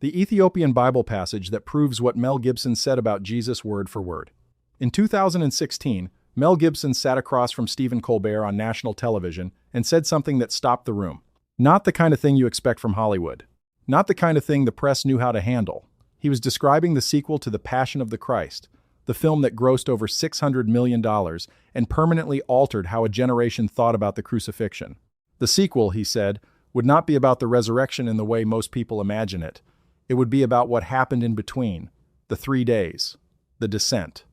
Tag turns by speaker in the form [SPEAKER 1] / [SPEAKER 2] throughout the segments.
[SPEAKER 1] the Ethiopian Bible passage that proves what Mel Gibson said about Jesus word for word. In 2016, Mel Gibson sat across from Stephen Colbert on national television and said something that stopped the room. Not the kind of thing you expect from Hollywood. Not the kind of thing the press knew how to handle. He was describing the sequel to The Passion of the Christ, the film that grossed over $600 million and permanently altered how a generation thought about the crucifixion. The sequel, he said, would not be about the resurrection in the way most people imagine it. It would be about what happened in between, the 3 days, the descent.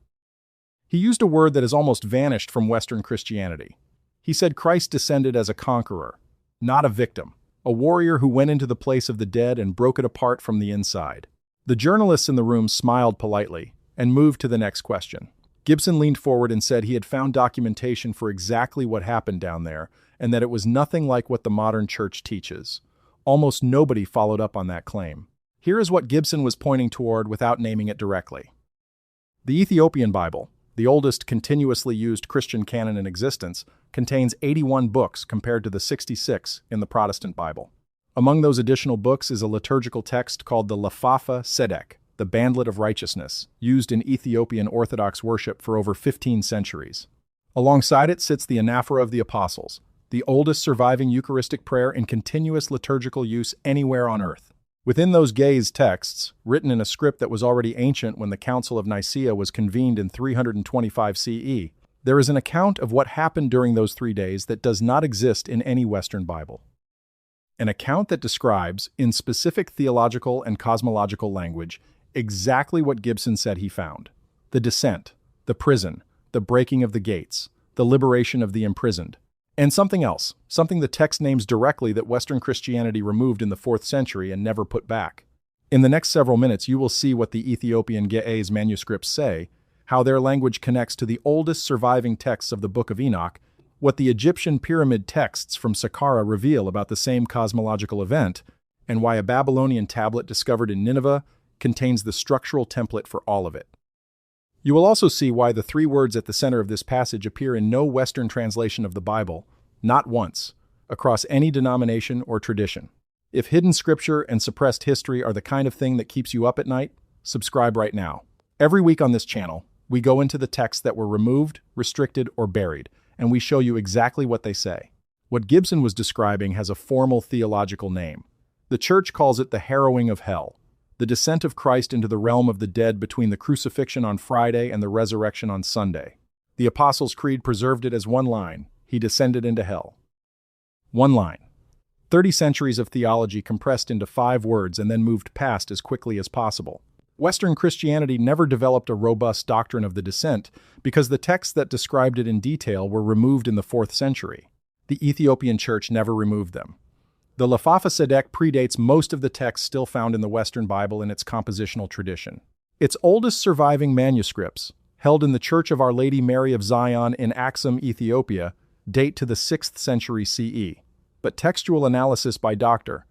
[SPEAKER 1] He used a word that has almost vanished from Western Christianity. He said Christ descended as a conqueror, not a victim, a warrior who went into the place of the dead and broke it apart from the inside. The journalists in the room smiled politely and moved to the next question. Gibson leaned forward and said he had found documentation for exactly what happened down there and that it was nothing like what the modern church teaches. Almost nobody followed up on that claim. Here is what Gibson was pointing toward without naming it directly. The Ethiopian Bible, the oldest continuously used Christian canon in existence, contains 81 books compared to the 66 in the Protestant Bible. Among those additional books is a liturgical text called the Lafafa Sedek, the Bandlet of Righteousness, used in Ethiopian Orthodox worship for over 15 centuries. Alongside it sits the Anaphora of the Apostles, the oldest surviving Eucharistic prayer in continuous liturgical use anywhere on earth. Within those Ge'ez texts, written in a script that was already ancient when the Council of Nicaea was convened in 325 CE, there is an account of what happened during those 3 days that does not exist in any Western Bible. An account that describes, in specific theological and cosmological language, exactly what Gibson said he found: the descent, the prison, the breaking of the gates, the liberation of the imprisoned, and something else, something the text names directly that Western Christianity removed in the 4th century and never put back. In the next several minutes, you will see what the Ethiopian Ge'ez manuscripts say, how their language connects to the oldest surviving texts of the Book of Enoch, what the Egyptian pyramid texts from Saqqara reveal about the same cosmological event, and why a Babylonian tablet discovered in Nineveh contains the structural template for all of it. You will also see why the 3 words at the center of this passage appear in no Western translation of the Bible, not once, across any denomination or tradition. If hidden scripture and suppressed history are the kind of thing that keeps you up at night, subscribe right now. Every week on this channel, we go into the texts that were removed, restricted, or buried, and we show you exactly what they say. What Gibson was describing has a formal theological name. The church calls it the harrowing of hell, the descent of Christ into the realm of the dead between the crucifixion on Friday and the resurrection on Sunday. The Apostles' Creed preserved it as one line: he descended into hell. One line. 30 centuries of theology compressed into 5 words and then moved past as quickly as possible. Western Christianity never developed a robust doctrine of the descent because the texts that described it in detail were removed in the 4th century. The Ethiopian Church never removed them. The Lafafa Sedek predates most of the texts still found in the Western Bible in its compositional tradition. Its oldest surviving manuscripts, held in the Church of Our Lady Mary of Zion in Axum, Ethiopia, date to the 6th century CE. But textual analysis by Dr.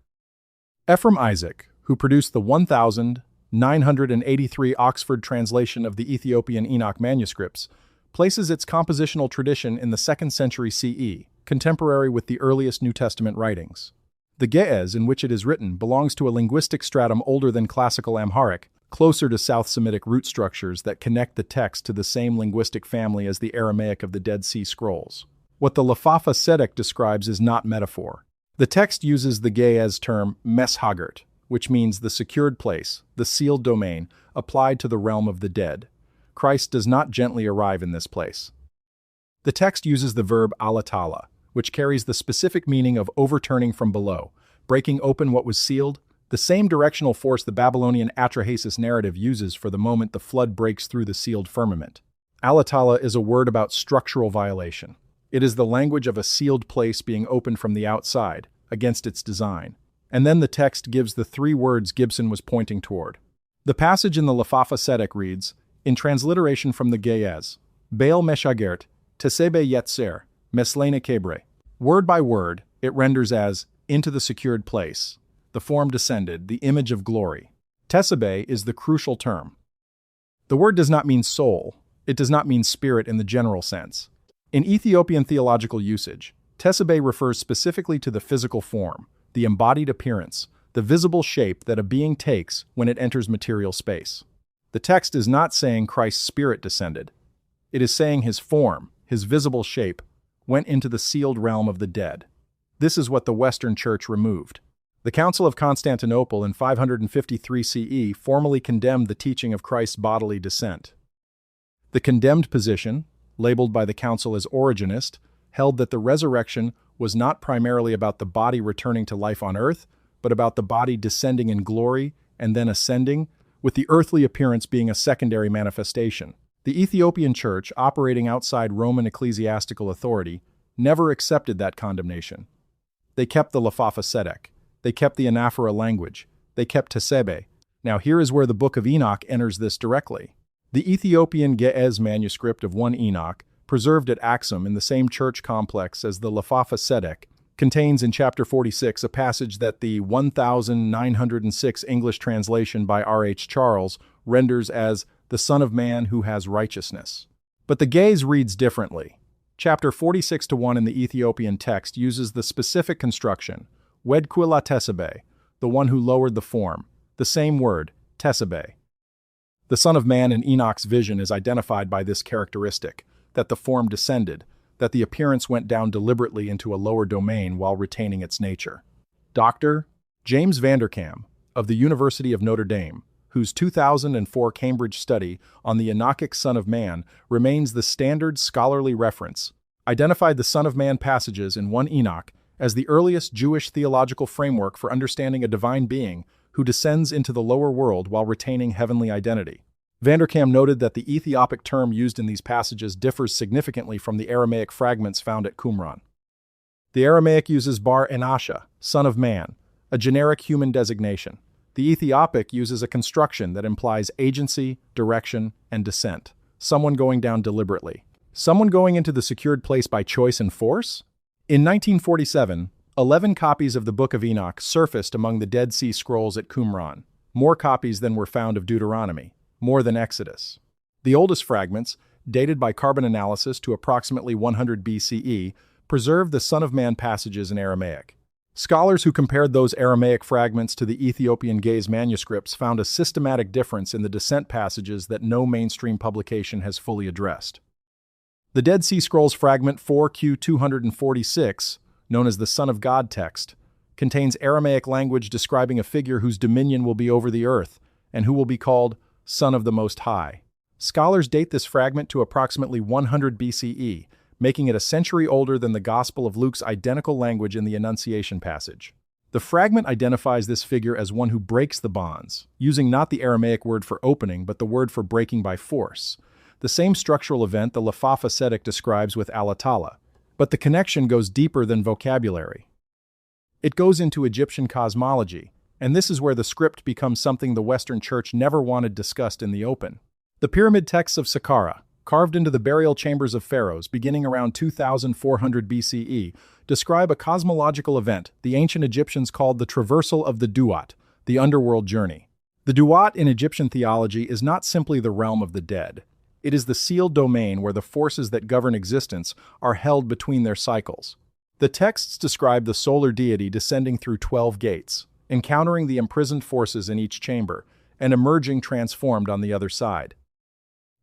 [SPEAKER 1] Ephraim Isaac, who produced the 1983 Oxford translation of the Ethiopian Enoch manuscripts, places its compositional tradition in the 2nd century CE, contemporary with the earliest New Testament writings. The Ge'ez in which it is written belongs to a linguistic stratum older than Classical Amharic, closer to South Semitic root structures that connect the text to the same linguistic family as the Aramaic of the Dead Sea Scrolls. What the Lafafa Sedek describes is not metaphor. The text uses the Ge'ez term meshagert, which means the secured place, the sealed domain, applied to the realm of the dead. Christ does not gently arrive in this place. The text uses the verb alatala, which carries the specific meaning of overturning from below, breaking open what was sealed, the same directional force the Babylonian atrahasis narrative uses for the moment the flood breaks through the sealed firmament. Alatala is a word about structural violation. It is the language of a sealed place being opened from the outside, against its design. And then the text gives the 3 words Gibson was pointing toward. The passage in the Lafafa Sedek reads, in transliteration from the Ge'ez, Baal meshagert, tesebe yetzer, Meslena Kebre. Word by word, it renders as, into the secured place. The form descended, the image of glory. Tesebe is the crucial term. The word does not mean soul. It does not mean spirit in the general sense. In Ethiopian theological usage, tesebe refers specifically to the physical form, the embodied appearance, the visible shape that a being takes when it enters material space. The text is not saying Christ's spirit descended. It is saying his form, his visible shape, went into the sealed realm of the dead. This is what the Western Church removed. The Council of Constantinople in 553 CE formally condemned the teaching of Christ's bodily descent. The condemned position, labeled by the Council as Origenist, held that the resurrection was not primarily about the body returning to life on earth, but about the body descending in glory and then ascending, with the earthly appearance being a secondary manifestation. The Ethiopian Church, operating outside Roman ecclesiastical authority, never accepted that condemnation. They kept the Lafafa Sedek. They kept the anaphora language. They kept Tesebe. Now here is where the Book of Enoch enters this directly. The Ethiopian Ge'ez manuscript of 1 Enoch, preserved at Axum in the same church complex as the Lafafa Sedek, contains in chapter 46 a passage that the 1906 English translation by R.H. Charles renders as the Son of Man who has righteousness. But the Ge'ez reads differently. Chapter 46-1 in the Ethiopian text uses the specific construction, Wedquila Tesebe, the one who lowered the form, the same word, Tesebe. The Son of Man in Enoch's vision is identified by this characteristic, that the form descended, that the appearance went down deliberately into a lower domain while retaining its nature. Dr. James Vanderkam, of the University of Notre Dame, whose 2004 Cambridge study on the Enochic Son of Man remains the standard scholarly reference, identified the Son of Man passages in 1 Enoch as the earliest Jewish theological framework for understanding a divine being who descends into the lower world while retaining heavenly identity. Vanderkam noted that the Ethiopic term used in these passages differs significantly from the Aramaic fragments found at Qumran. The Aramaic uses Bar Enasha, Son of Man, a generic human designation. The Ethiopic uses a construction that implies agency, direction, and descent. Someone going down deliberately. Someone going into the secured place by choice and force? In 1947, 11 copies of the Book of Enoch surfaced among the Dead Sea Scrolls at Qumran, more copies than were found of Deuteronomy, more than Exodus. The oldest fragments, dated by carbon analysis to approximately 100 BCE, preserve the Son of Man passages in Aramaic. Scholars who compared those Aramaic fragments to the Ethiopian Ge'ez manuscripts found a systematic difference in the descent passages that no mainstream publication has fully addressed. The Dead Sea Scrolls fragment 4Q246, known as the Son of God text, contains Aramaic language describing a figure whose dominion will be over the earth and who will be called Son of the Most High. Scholars date this fragment to approximately 100 BCE, making it a century older than the Gospel of Luke's identical language in the Annunciation passage. The fragment identifies this figure as one who breaks the bonds, using not the Aramaic word for opening but the word for breaking by force, the same structural event the Lafafa Sedek describes with Alatala. But the connection goes deeper than vocabulary. It goes into Egyptian cosmology, and this is where the script becomes something the Western Church never wanted discussed in the open. The pyramid texts of Saqqara, carved into the burial chambers of pharaohs beginning around 2400 BCE, describe a cosmological event the ancient Egyptians called the traversal of the Duat, the underworld journey. The Duat in Egyptian theology is not simply the realm of the dead. It is the sealed domain where the forces that govern existence are held between their cycles. The texts describe the solar deity descending through 12 gates, encountering the imprisoned forces in each chamber, and emerging transformed on the other side.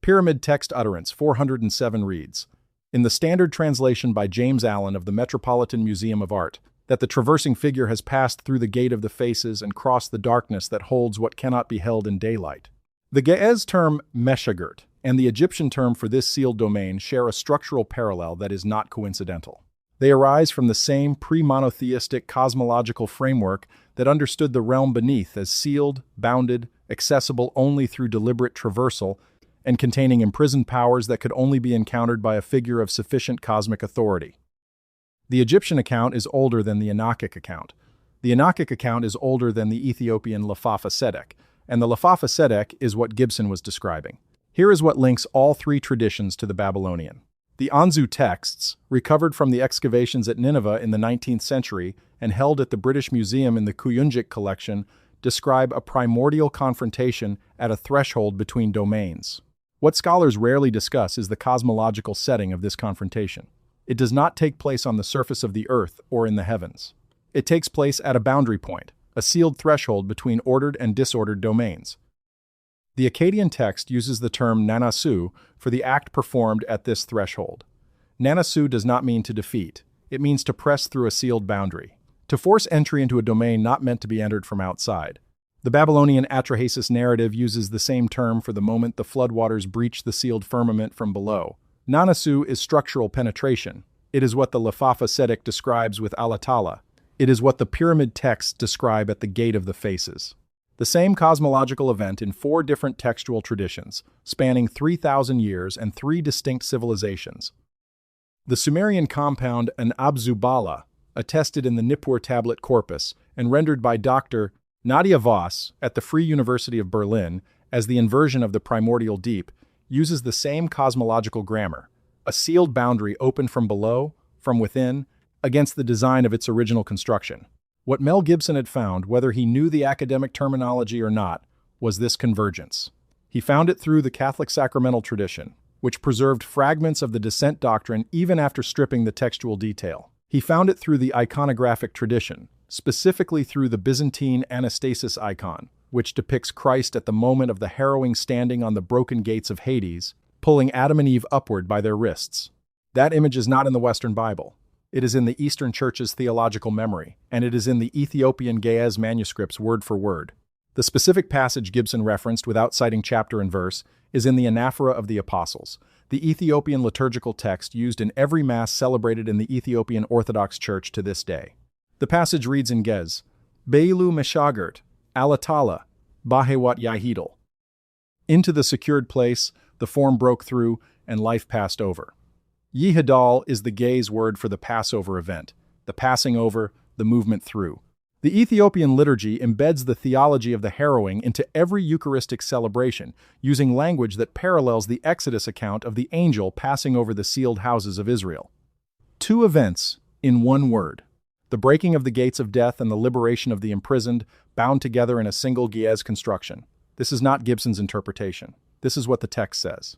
[SPEAKER 1] Pyramid text utterance 407 reads, in the standard translation by James Allen of the Metropolitan Museum of Art, that the traversing figure has passed through the gate of the faces and crossed the darkness that holds what cannot be held in daylight. The Ge'ez term Meshagert and the Egyptian term for this sealed domain share a structural parallel that is not coincidental. They arise from the same pre-monotheistic cosmological framework that understood the realm beneath as sealed, bounded, accessible only through deliberate traversal, and containing imprisoned powers that could only be encountered by a figure of sufficient cosmic authority. The Egyptian account is older than the Enochic account. The Enochic account is older than the Ethiopian Lafafa Sedek, and the Lafafa Sedek is what Gibson was describing. Here is what links all three traditions to the Babylonian. The Anzu texts, recovered from the excavations at Nineveh in the 19th century and held at the British Museum in the Kuyunjik collection, describe a primordial confrontation at a threshold between domains. What scholars rarely discuss is the cosmological setting of this confrontation. It does not take place on the surface of the earth or in the heavens. It takes place at a boundary point, a sealed threshold between ordered and disordered domains. The Akkadian text uses the term nanasu for the act performed at this threshold. Nanasu does not mean to defeat, it means to press through a sealed boundary, to force entry into a domain not meant to be entered from outside. The Babylonian Atrahasis narrative uses the same term for the moment the floodwaters breach the sealed firmament from below. Nanasu is structural penetration. It is what the Lefafa Sedek describes with Alatala. It is what the pyramid texts describe at the Gate of the Faces. The same cosmological event in 4 different textual traditions, spanning 3,000 years and 3 distinct civilizations. The Sumerian compound an Abzubala, attested in the Nippur tablet corpus and rendered by Dr. Nadia Voss at the Free University of Berlin as the inversion of the primordial deep, uses the same cosmological grammar, a sealed boundary open from below, from within, against the design of its original construction. What Mel Gibson had found, whether he knew the academic terminology or not, was this convergence. He found it through the Catholic sacramental tradition, which preserved fragments of the descent doctrine even after stripping the textual detail. He found it through the iconographic tradition, specifically through the Byzantine Anastasis icon, which depicts Christ at the moment of the harrowing standing on the broken gates of Hades, pulling Adam and Eve upward by their wrists. That image is not in the Western Bible. It is in the Eastern Church's theological memory, and it is in the Ethiopian Ge'ez manuscripts word for word. The specific passage Gibson referenced without citing chapter and verse is in the Anaphora of the Apostles, the Ethiopian liturgical text used in every Mass celebrated in the Ethiopian Orthodox Church to this day. The passage reads in Ge'ez, Beilu Meshagert, Alatala, Bahewat Yahidal. Into the secured place, the form broke through, and life passed over. Yihadal is the Ge'ez word for the Passover event, the passing over, the movement through. The Ethiopian liturgy embeds the theology of the harrowing into every Eucharistic celebration, using language that parallels the Exodus account of the angel passing over the sealed houses of Israel. 2 events in one word. The breaking of the gates of death and the liberation of the imprisoned, bound together in a single Ge'ez construction. This is not Gibson's interpretation. This is what the text says.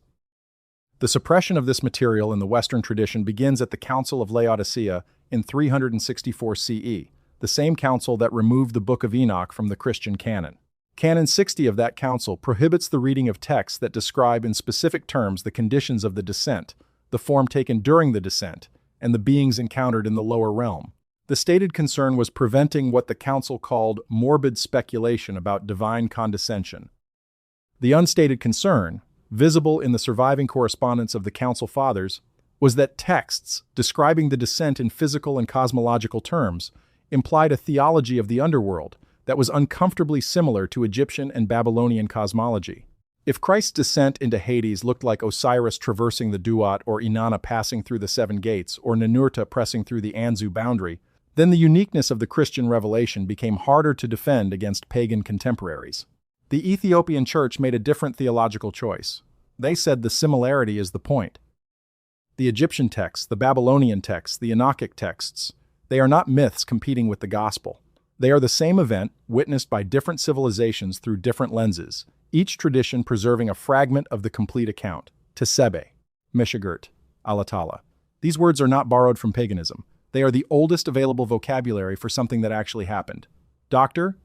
[SPEAKER 1] The suppression of this material in the Western tradition begins at the Council of Laodicea in 364 CE, the same council that removed the Book of Enoch from the Christian canon. Canon 60 of that council prohibits the reading of texts that describe in specific terms the conditions of the descent, the form taken during the descent, and the beings encountered in the lower realm. The stated concern was preventing what the council called morbid speculation about divine condescension. The unstated concern, visible in the surviving correspondence of the Council Fathers, was that texts describing the descent in physical and cosmological terms implied a theology of the underworld that was uncomfortably similar to Egyptian and Babylonian cosmology. If Christ's descent into Hades looked like Osiris traversing the Duat or Inanna passing through the 7 gates or Ninurta pressing through the Anzu boundary, then the uniqueness of the Christian revelation became harder to defend against pagan contemporaries. The Ethiopian Church made a different theological choice. They said the similarity is the point. The Egyptian texts, the Babylonian texts, the Enochic texts, they are not myths competing with the gospel. They are the same event witnessed by different civilizations through different lenses, each tradition preserving a fragment of the complete account. Tesebe, Meshagert, Alatala. These words are not borrowed from paganism. They are the oldest available vocabulary for something that actually happened. Dr.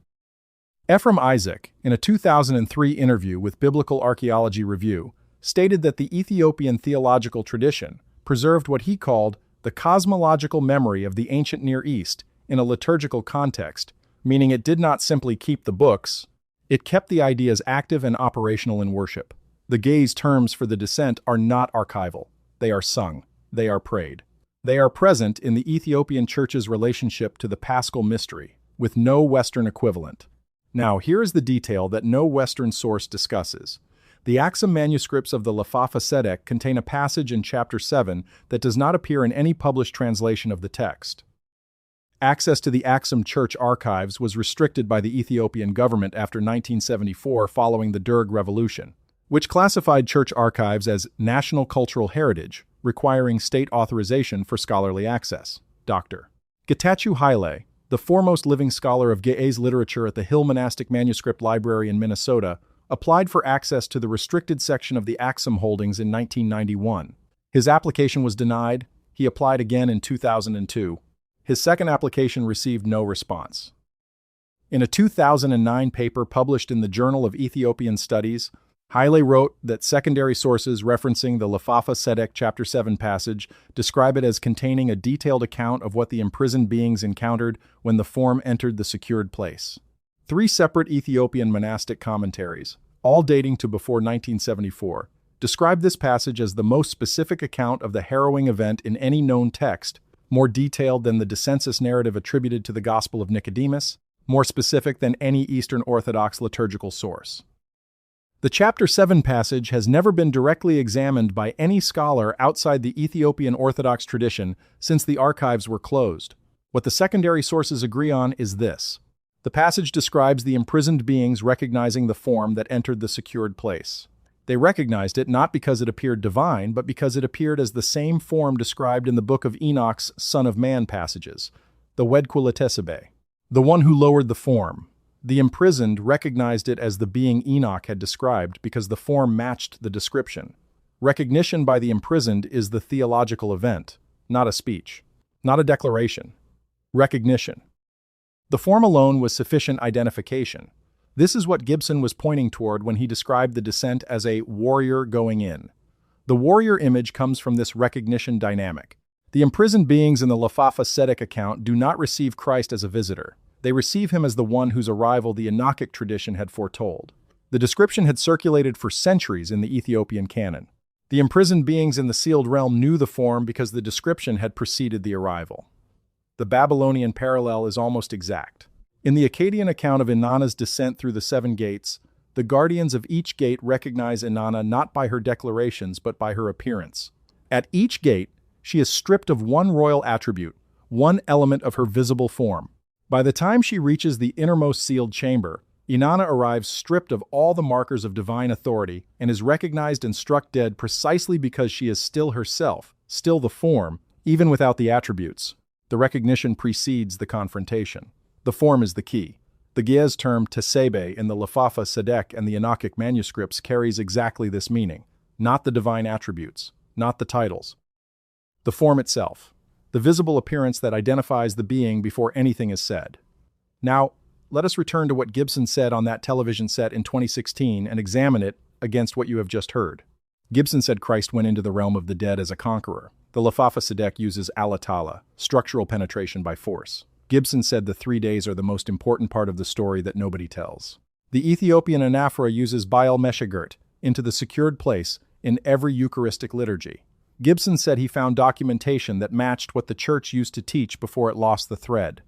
[SPEAKER 1] Ephraim Isaac, in a 2003 interview with Biblical Archaeology Review, stated that the Ethiopian theological tradition preserved what he called the cosmological memory of the ancient Near East in a liturgical context, meaning it did not simply keep the books, it kept the ideas active and operational in worship. The Ge'ez terms for the descent are not archival. They are sung. They are prayed. They are present in the Ethiopian Church's relationship to the Paschal mystery, with no Western equivalent. Now, here is the detail that no Western source discusses. The Axum manuscripts of the Lefafa Sedek contain a passage in chapter 7 that does not appear in any published translation of the text. Access to the Axum Church archives was restricted by the Ethiopian government after 1974 following the Derg Revolution, which classified church archives as national cultural heritage, requiring state authorization for scholarly access. Dr. Getachew Haile, the foremost living scholar of Ge'ez literature at the Hill Monastic Manuscript Library in Minnesota, applied for access to the restricted section of the Axum holdings in 1991. His application was denied. He applied again in 2002. His second application received no response. In a 2009 paper published in the Journal of Ethiopian Studies, Haile wrote that secondary sources referencing the Lafafa Sedek chapter 7 passage describe it as containing a detailed account of what the imprisoned beings encountered when the form entered the secured place. 3 separate Ethiopian monastic commentaries, all dating to before 1974, describe this passage as the most specific account of the harrowing event in any known text, more detailed than the dissensus narrative attributed to the Gospel of Nicodemus, more specific than any Eastern Orthodox liturgical source. The chapter 7 passage has never been directly examined by any scholar outside the Ethiopian Orthodox tradition since the archives were closed. What the secondary sources agree on is this. The passage describes the imprisoned beings recognizing the form that entered the secured place. They recognized it not because it appeared divine, but because it appeared as the same form described in the Book of Enoch's Son of Man passages, the Wedquilitesibe, the one who lowered the form. The imprisoned recognized it as the being Enoch had described because the form matched the description. Recognition by the imprisoned is the theological event, not a speech, not a declaration. Recognition. The form alone was sufficient identification. This is what Gibson was pointing toward when he described the descent as a warrior going in. The warrior image comes from this recognition dynamic. The imprisoned beings in the Lafafa Sedek account do not receive Christ as a visitor. They receive him as the one whose arrival the Enochic tradition had foretold. The description had circulated for centuries in the Ethiopian canon. The imprisoned beings in the sealed realm knew the form because the description had preceded the arrival. The Babylonian parallel is almost exact. In the Akkadian account of Inanna's descent through the 7 gates, the guardians of each gate recognize Inanna not by her declarations but by her appearance. At each gate, she is stripped of one royal attribute, one element of her visible form. By the time she reaches the innermost sealed chamber, Inanna arrives stripped of all the markers of divine authority and is recognized and struck dead precisely because she is still herself, still the form, even without the attributes. The recognition precedes the confrontation. The form is the key. The Ge'ez term tesebe in the Lafafa Sedek and the Enochic manuscripts carries exactly this meaning, not the divine attributes, not the titles. The form itself, the visible appearance that identifies the being before anything is said. Now, let us return to what Gibson said on that television set in 2016 and examine it against what you have just heard. Gibson said Christ went into the realm of the dead as a conqueror. The Lafafa Sedek uses alatala, structural penetration by force. Gibson said the 3 days are the most important part of the story that nobody tells. The Ethiopian anaphora uses Baal Meshagert, into the secured place, in every Eucharistic liturgy. Gibson said he found documentation that matched what the church used to teach before it lost the thread.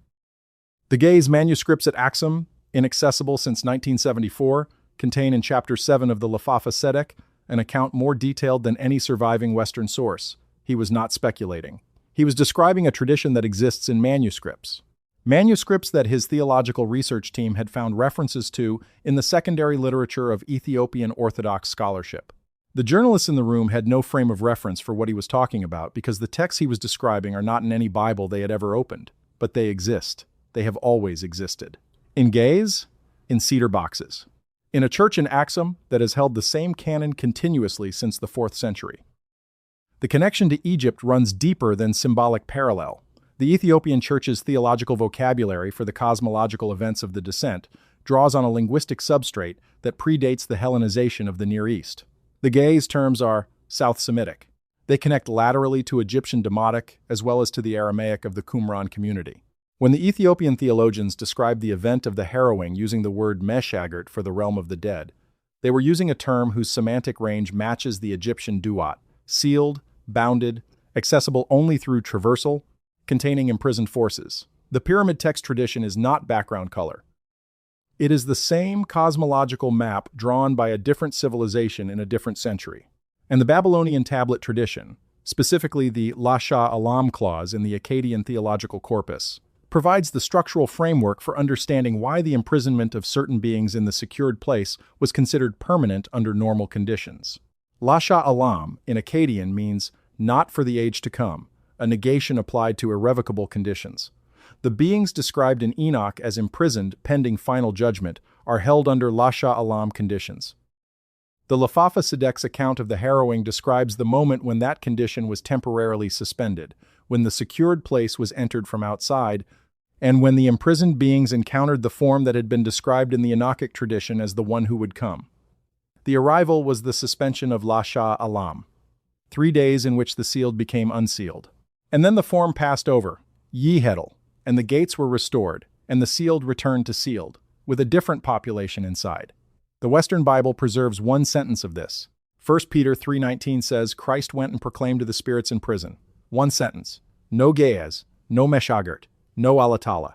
[SPEAKER 1] The Ge'ez manuscripts at Axum, inaccessible since 1974, contain in chapter 7 of the Lafafa Sedek an account more detailed than any surviving Western source. He was not speculating. He was describing a tradition that exists in manuscripts. Manuscripts that his theological research team had found references to in the secondary literature of Ethiopian Orthodox scholarship. The journalists in the room had no frame of reference for what he was talking about because the texts he was describing are not in any Bible they had ever opened, but they exist. They have always existed. In Ge'ez, in cedar boxes. In a church in Axum that has held the same canon continuously since the 4th century. The connection to Egypt runs deeper than symbolic parallel. The Ethiopian Church's theological vocabulary for the cosmological events of the descent draws on a linguistic substrate that predates the Hellenization of the Near East. The Ge'ez terms are South Semitic. They connect laterally to Egyptian Demotic as well as to the Aramaic of the Qumran community. When the Ethiopian theologians described the event of the harrowing using the word Meshagert for the realm of the dead, they were using a term whose semantic range matches the Egyptian duat, sealed, bounded, accessible only through traversal, containing imprisoned forces. The pyramid text tradition is not background color. It is the same cosmological map drawn by a different civilization in a different century. And the Babylonian tablet tradition, specifically the Lasha Alam clause in the Akkadian theological corpus, provides the structural framework for understanding why the imprisonment of certain beings in the secured place was considered permanent under normal conditions. Lasha Alam in Akkadian means not for the age to come, a negation applied to irrevocable conditions. The beings described in Enoch as imprisoned pending final judgment are held under Lasha Alam conditions. The Lafafa Sedek's account of the harrowing describes the moment when that condition was temporarily suspended, when the secured place was entered from outside, and when the imprisoned beings encountered the form that had been described in the Enochic tradition as the one who would come. The arrival was the suspension of Lasha Alam, 3 days in which the sealed became unsealed. And then the form passed over, Yehedel, and the gates were restored, and the sealed returned to sealed, with a different population inside. The Western Bible preserves one sentence of this. 1 Peter 3:19 says, Christ went and proclaimed to the spirits in prison. One sentence. No Geaz, no Meshagert, no Alatala.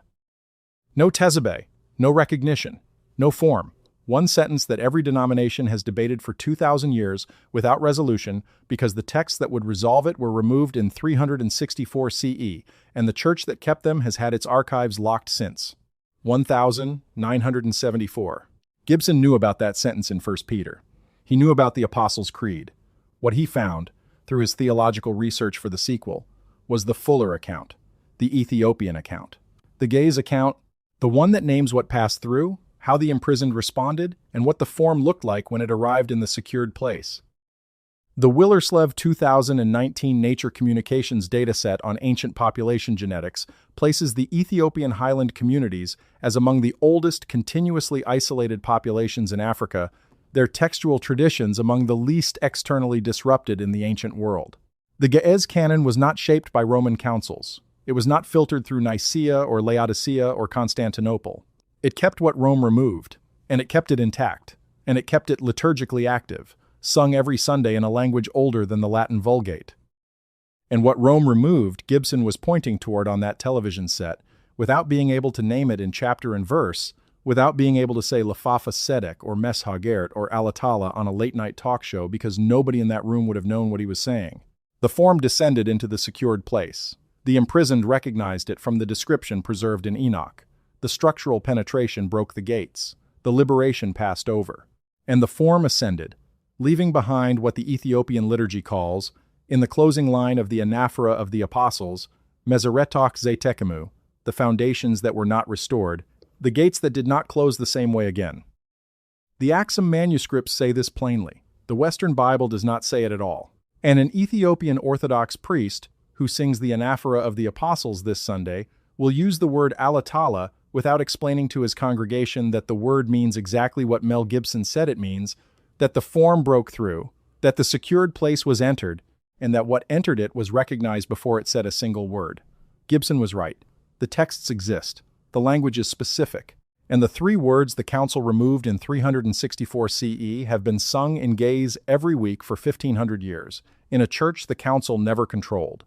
[SPEAKER 1] No Tezebeh, no recognition, no form. One sentence that every denomination has debated for 2,000 years without resolution because the texts that would resolve it were removed in 364 CE, and the church that kept them has had its archives locked since. 1974. Gibson knew about that sentence in 1 Peter. He knew about the Apostles' Creed. What he found, through his theological research for the sequel, was the fuller account, the Ethiopian account. The Geaz account, the one that names what passed through, how the imprisoned responded, and what the form looked like when it arrived in the secured place. The Willerslev 2019 Nature Communications dataset on ancient population genetics places the Ethiopian highland communities as among the oldest continuously isolated populations in Africa, their textual traditions among the least externally disrupted in the ancient world. The Ge'ez canon was not shaped by Roman councils. It was not filtered through Nicaea or Laodicea or Constantinople. It kept what Rome removed, and it kept it intact, and it kept it liturgically active, sung every Sunday in a language older than the Latin Vulgate. And what Rome removed, Gibson was pointing toward on that television set, without being able to name it in chapter and verse, without being able to say Lafafa Sedek or Mes Hagert or Alatala on a late-night talk show because nobody in that room would have known what he was saying. The form descended into the secured place. The imprisoned recognized it from the description preserved in Enoch. The structural penetration broke the gates. The liberation passed over. And the form ascended, leaving behind what the Ethiopian liturgy calls, in the closing line of the anaphora of the apostles, Meseretok Zetekemu, the foundations that were not restored, the gates that did not close the same way again. The Axum manuscripts say this plainly. The Western Bible does not say it at all. And an Ethiopian Orthodox priest, who sings the anaphora of the apostles this Sunday, will use the word Alatala without explaining to his congregation that the word means exactly what Mel Gibson said it means, that the form broke through, that the secured place was entered, and that what entered it was recognized before it said a single word. Gibson was right. The texts exist. The language is specific. And the 3 words the council removed in 364 CE have been sung in Ge'ez every week for 1,500 years, in a church the council never controlled.